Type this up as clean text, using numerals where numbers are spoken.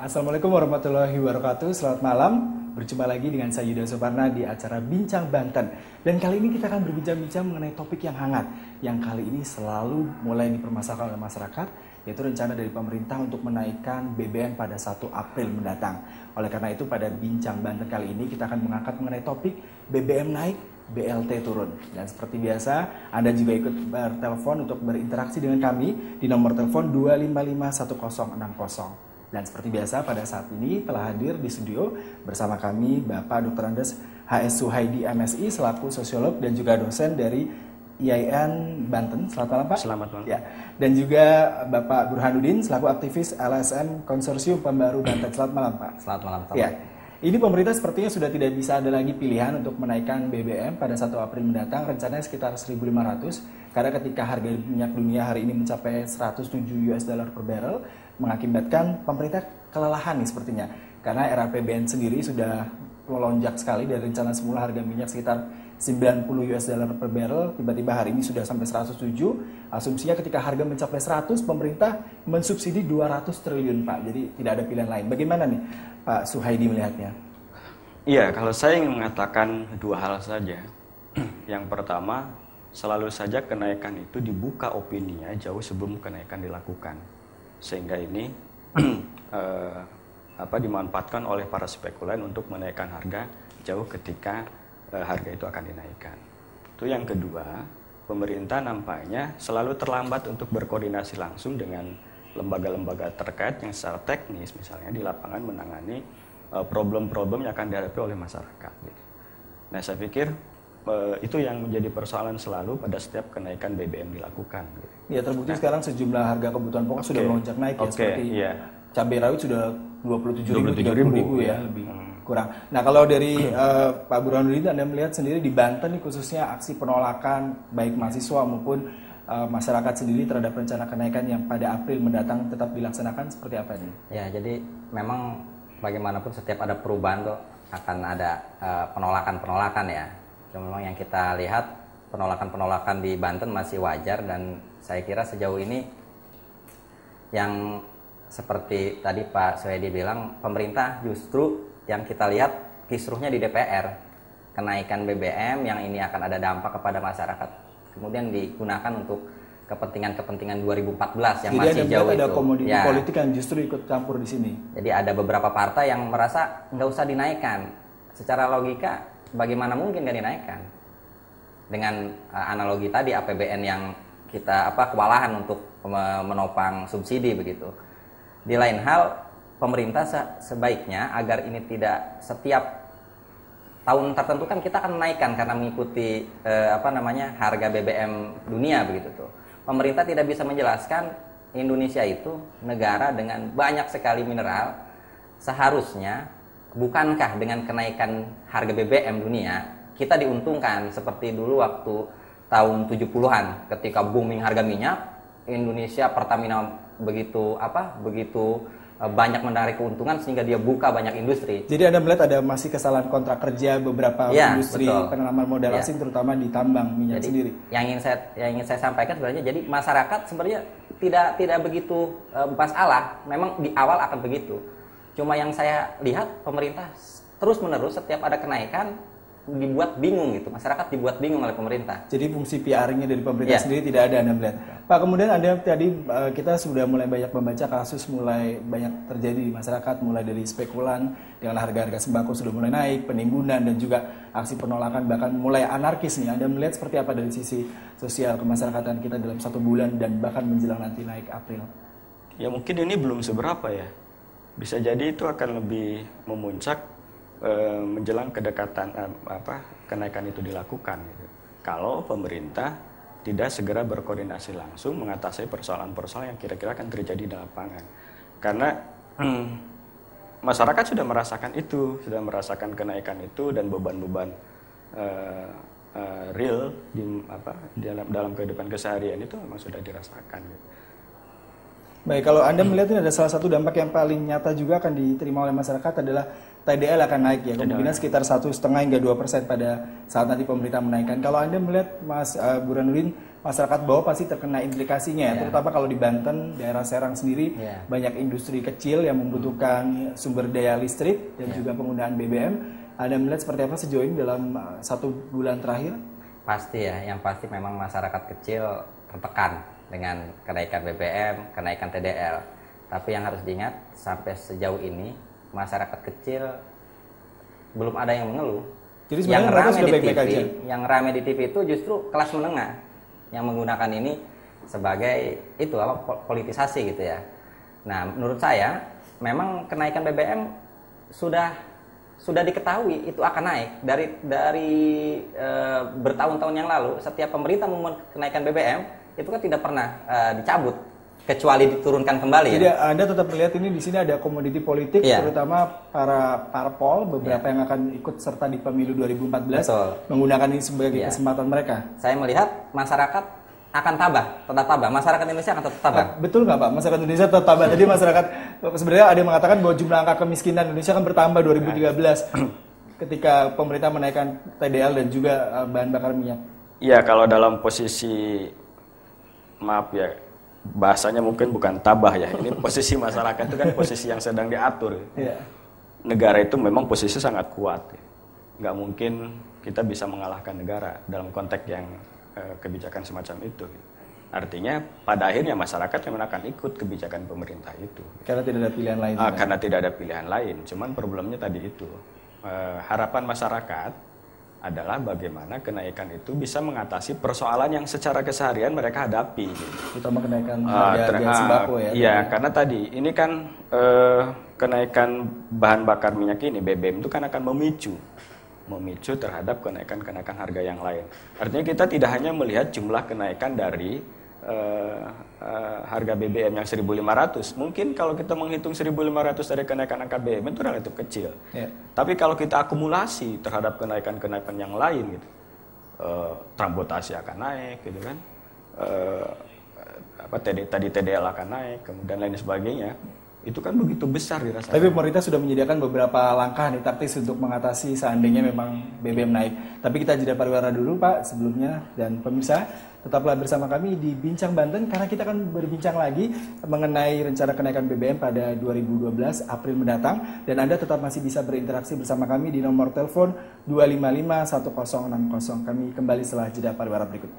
Assalamualaikum warahmatullahi wabarakatuh. Selamat malam. Berjumpa lagi dengan saya Yuda Suparna di acara Bincang Banten. Dan kali ini kita akan berbincang-bincang mengenai topik yang hangat, yang kali ini selalu mulai dipermasalahkan oleh masyarakat, yaitu rencana dari pemerintah untuk menaikkan BBM pada 1 April mendatang. Oleh karena itu pada Bincang Banten kali ini kita akan mengangkat mengenai topik BBM naik, BLT turun. Dan seperti biasa, Anda juga ikut bertelepon untuk berinteraksi dengan kami di nomor telepon 2551060. Dan seperti biasa pada saat ini telah hadir di studio bersama kami Bapak Dr. Andes HS Suhaidi MSI selaku sosiolog dan juga dosen dari IAIN Banten. Selamat malam Pak. Selamat malam. Ya. Dan juga Bapak Burhanuddin selaku aktivis LSM Konsorsium Pembaru Banten. Selamat malam Pak. Selamat malam. Ya. Ini pemerintah sepertinya sudah tidak bisa ada lagi pilihan untuk menaikkan BBM pada 1 April mendatang, rencananya sekitar 1.500, karena ketika harga minyak dunia hari ini mencapai 107 US dollar per barrel, mengakibatkan pemerintah kelelahan nih sepertinya. Karena RAPBN sendiri sudah melonjak sekali dari rencana semula harga minyak sekitar 90 US dollar per barrel, tiba-tiba hari ini sudah sampai 107. Asumsinya ketika harga mencapai 100, pemerintah mensubsidi 200 triliun Pak. Jadi tidak ada pilihan lain. Bagaimana nih Pak Suhaidi melihatnya? Iya, kalau saya ingin mengatakan dua hal saja. Yang pertama, selalu saja kenaikan itu dibuka opininya jauh sebelum kenaikan dilakukan. Sehingga ini dimanfaatkan oleh para spekulan untuk menaikkan harga jauh ketika harga itu akan dinaikkan. Itu yang kedua, pemerintah nampaknya selalu terlambat untuk berkoordinasi langsung dengan lembaga-lembaga terkait yang secara teknis misalnya di lapangan menangani problem-problem yang akan dihadapi oleh masyarakat. Gitu. Nah, saya pikir itu yang menjadi persoalan selalu pada setiap kenaikan BBM dilakukan. Gitu. Ya terbukti sekarang sejumlah harga kebutuhan pokok sudah melonjak naik ya, seperti cabai rawit sudah 27.000 ya lebih kurang. Nah kalau dari Pak Burhanuddin, Anda melihat sendiri di Banten nih khususnya aksi penolakan baik mahasiswa maupun masyarakat sendiri terhadap rencana kenaikan yang pada April mendatang tetap dilaksanakan seperti apa ini? Ya jadi memang bagaimanapun setiap ada perubahan tuh akan ada penolakan-penolakan ya. Cuma memang yang kita lihat penolakan-penolakan di Banten masih wajar dan saya kira sejauh ini yang seperti tadi Pak Suhaidi bilang, pemerintah justru yang kita lihat kisruhnya di DPR. Kenaikan BBM yang ini akan ada dampak kepada masyarakat, kemudian digunakan untuk kepentingan-kepentingan 2014 yang jadi masih jauh itu. Ada komoditi politik yang justru ikut campur di sini. Jadi ada beberapa partai yang merasa nggak usah dinaikkan. Secara logika, bagaimana mungkin nggak dinaikkan? Dengan analogi tadi APBN yang kita kewalahan untuk menopang subsidi begitu. Di lain hal, pemerintah sebaiknya agar ini tidak setiap tahun tertentu kan kita akan menaikkan karena mengikuti harga BBM dunia begitu tuh. Pemerintah tidak bisa menjelaskan Indonesia itu negara dengan banyak sekali mineral, seharusnya bukankah dengan kenaikan harga BBM dunia kita diuntungkan seperti dulu waktu tahun 70-an ketika booming harga minyak, Indonesia Pertamina begitu banyak menarik keuntungan sehingga dia buka banyak industri. Jadi Anda melihat ada masih kesalahan kontrak kerja beberapa industri penanaman modal asing terutama di tambang minyak sendiri. Yang ingin saya sampaikan sebenarnya jadi masyarakat sebenarnya tidak begitu masalah. Memang di awal akan begitu. Cuma yang saya lihat pemerintah terus-menerus setiap ada kenaikan dibuat bingung gitu. Masyarakat dibuat bingung oleh pemerintah. Jadi fungsi PR-nya dari pemerintah sendiri tidak ada Anda melihat. Pak, kemudian Anda tadi kita sudah mulai banyak membaca kasus mulai banyak terjadi di masyarakat, mulai dari spekulan dengan harga-harga sembako sudah mulai naik, penimbunan dan juga aksi penolakan bahkan mulai anarkis nih. Anda melihat seperti apa dari sisi sosial kemasyarakatan kita dalam 1 bulan dan bahkan menjelang nanti naik April? Ya mungkin ini belum seberapa ya. Bisa jadi itu akan lebih memuncak menjelang kedekatan kenaikan itu dilakukan gitu. Kalau pemerintah tidak segera berkoordinasi langsung mengatasi persoalan-persoalan yang kira-kira akan terjadi di lapangan, karena masyarakat sudah merasakan kenaikan itu dan beban-beban real dalam kehidupan keseharian itu memang sudah dirasakan gitu. Baik, kalau Anda melihat ini ada salah satu dampak yang paling nyata juga akan diterima oleh masyarakat adalah TDL akan naik ya, kemungkinan sekitar 1,5 hingga 2% pada saat nanti pemerintah menaikkan. Kalau Anda melihat Mas Burhanuddin, masyarakat bawah pasti terkena implikasinya ya, terutama kalau di Banten, daerah Serang sendiri banyak industri kecil yang membutuhkan sumber daya listrik dan juga penggunaan BBM. Anda melihat seperti apa sejauh ini dalam 1 bulan terakhir? Pasti ya, yang pasti memang masyarakat kecil tertekan dengan kenaikan BBM, kenaikan TDL. Tapi yang harus diingat, sampai sejauh ini masyarakat kecil belum ada yang mengeluh. Jadi yang mereka ramai sudah di baik-baik TV, aja. yang ramai di TV itu justru kelas menengah yang menggunakan ini sebagai itu politisasi gitu ya. Nah, menurut saya memang kenaikan BBM sudah diketahui itu akan naik dari bertahun-tahun yang lalu. Setiap pemerintah mengumumkan kenaikan BBM itu kan tidak pernah dicabut kecuali diturunkan kembali. Jadi ya. Anda tetap melihat ini di sini ada komoditi politik, terutama para parpol beberapa yang akan ikut serta di pemilu 2014. Betul. Menggunakan ini sebagai kesempatan mereka. Saya melihat masyarakat akan tetap tabah. Masyarakat Indonesia akan tetap tabah. Betul nggak Pak? Masyarakat Indonesia tetap tabah. Tadi masyarakat sebenarnya ada yang mengatakan bahwa jumlah angka kemiskinan Indonesia akan bertambah 2013 ketika pemerintah menaikkan TDL dan juga bahan bakar minyak. Iya, kalau dalam posisi maaf ya, bahasanya mungkin bukan tabah ya. Ini posisi masyarakat itu kan posisi yang sedang diatur. Negara itu memang posisi sangat kuat. Nggak mungkin kita bisa mengalahkan negara dalam konteks yang kebijakan semacam itu. Artinya pada akhirnya masyarakat memang akan ikut kebijakan pemerintah itu. Karena tidak ada pilihan lain. Karena tidak ada pilihan lain. Cuman problemnya tadi itu. Harapan masyarakat adalah bagaimana kenaikan itu bisa mengatasi persoalan yang secara keseharian mereka hadapi. Terutama kenaikan harga sembako ya. Iya, karena tadi ini kan kenaikan bahan bakar minyak ini, BBM itu kan akan memicu terhadap kenaikan harga yang lain. Artinya kita tidak hanya melihat jumlah kenaikan dari harga BBM yang 1.500. Mungkin kalau kita menghitung 1.500 dari kenaikan angka BBM itu relatif kecil. Tapi kalau kita akumulasi terhadap kenaikan yang lain gitu, transportasi akan naik gitu kan. Tadi TDL akan naik, kemudian lain sebagainya. Itu kan begitu besar dirasakan. Tapi pemerintah sudah menyediakan beberapa langkah nih taktis untuk mengatasi seandainya memang BBM naik. Tapi kita jeda pariwara dulu Pak sebelumnya, dan pemirsa tetaplah bersama kami di Bincang Banten karena kita akan berbincang lagi mengenai rencana kenaikan BBM pada 2012 April mendatang, dan Anda tetap masih bisa berinteraksi bersama kami di nomor telepon 255 1060. Kami kembali setelah jeda pariwara berikut.